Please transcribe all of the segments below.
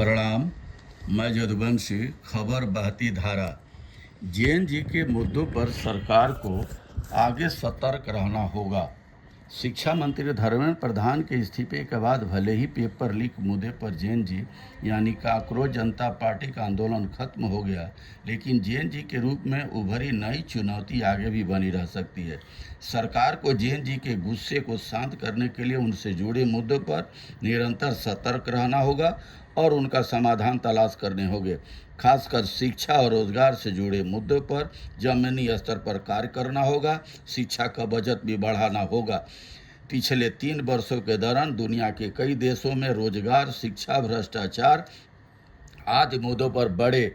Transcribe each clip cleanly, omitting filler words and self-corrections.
प्रणाम। मैं यदुवंशी। खबर बहती धारा। जेएनजी के मुद्दों पर सरकार को आगे सतर्क रहना होगा। शिक्षा मंत्री धर्मेंद्र प्रधान के इस्तीफे के बाद भले ही पेपर लीक मुद्दे पर जेएनजी यानी काकरोच जनता पार्टी का आंदोलन खत्म हो गया, लेकिन जेएनजी के रूप में उभरी नई चुनौती आगे भी बनी रह सकती है। सरकार को जेएनजी के गुस्से को शांत करने के लिए उनसे जुड़े मुद्दों पर निरंतर सतर्क रहना होगा और उनका समाधान तलाश करने होंगे। खासकर शिक्षा और रोजगार से जुड़े मुद्दों पर जमीनी स्तर पर कार्य करना होगा। शिक्षा का बजट भी बढ़ाना होगा। पिछले 3 वर्षों के दौरान दुनिया के कई देशों में रोजगार, शिक्षा, भ्रष्टाचार आदि मुद्दों पर बड़े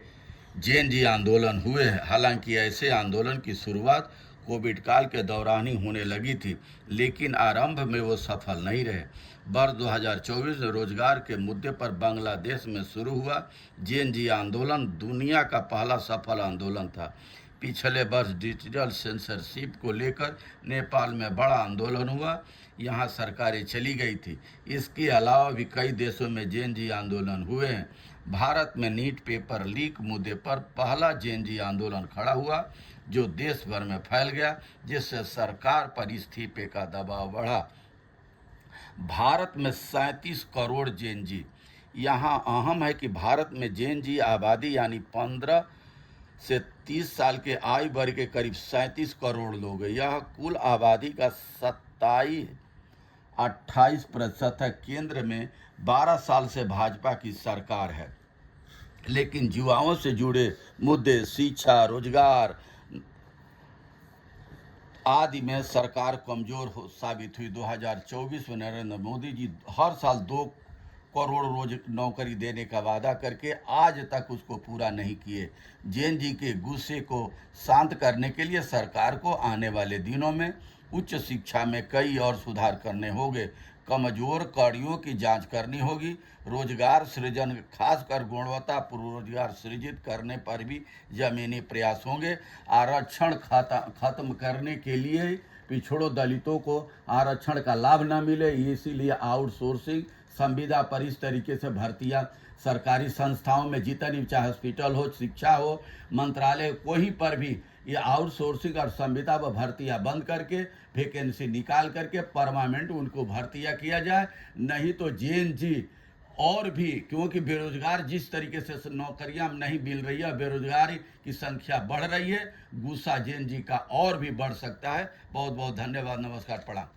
जेएनजी आंदोलन हुए हैं। हालांकि ऐसे आंदोलन की शुरुआत कोविड काल के दौरान ही होने लगी थी, लेकिन आरंभ में वो सफल नहीं रहे। वर्ष 2024 में रोजगार के मुद्दे पर बांग्लादेश में शुरू हुआ जेएनजी आंदोलन दुनिया का पहला सफल आंदोलन था। पिछले वर्ष डिजिटल सेंसरशिप को लेकर नेपाल में बड़ा आंदोलन हुआ, यहाँ सरकारें चली गई थी। इसके अलावा भी कई देशों में जेएनजी आंदोलन हुए हैं। भारत में नीट पेपर लीक मुद्दे पर पहला जेएनजी आंदोलन खड़ा हुआ, जो देश भर में फैल गया, जिससे सरकार पर इस्तीफे का दबाव बढ़ा। भारत में 37 करोड़ जेएनजी। यहाँ अहम है कि भारत में जेएनजी आबादी यानी 15 से 30 साल के आयु वर्ग के करीब 37 करोड़ लोग हैं। यह कुल आबादी का 28% है। केंद्र में 12 साल से भाजपा की सरकार है, लेकिन युवाओं से जुड़े मुद्दे, शिक्षा, रोजगार आदि में सरकार कमजोर साबित हुई। 2024 में नरेंद्र मोदी जी हर साल 2 करोड़ रोज नौकरी देने का वादा करके आज तक उसको पूरा नहीं किए। जेएनजी के गुस्से को शांत करने के लिए सरकार को आने वाले दिनों में उच्च शिक्षा में कई और सुधार करने होंगे। कमजोर कड़ियों की जांच करनी होगी। रोजगार सृजन, खासकर गुणवत्तापूर्ण रोजगार सृजित करने पर भी जमीनी प्रयास होंगे। आरक्षण खत्म करने के लिए पिछड़ों दलितों को आरक्षण का लाभ न मिले, इसीलिए आउटसोर्सिंग, संविदा पर इस तरीके से भर्तियां सरकारी संस्थाओं में जितनी चाहे हॉस्पिटल हो, शिक्षा हो, मंत्रालय, कोई पर भी ये आउटसोर्सिंग और संविदा व भर्तियां बंद करके वैकेंसी निकाल करके परमानेंट उनको भर्तियां किया जाए। नहीं तो जेएनजी और भी, क्योंकि बेरोजगार जिस तरीके से नौकरियां नहीं मिल रही है, बेरोजगारी की संख्या बढ़ रही है, गुस्सा जेएनजी का और भी बढ़ सकता है। बहुत बहुत धन्यवाद। नमस्कार, प्रणाम।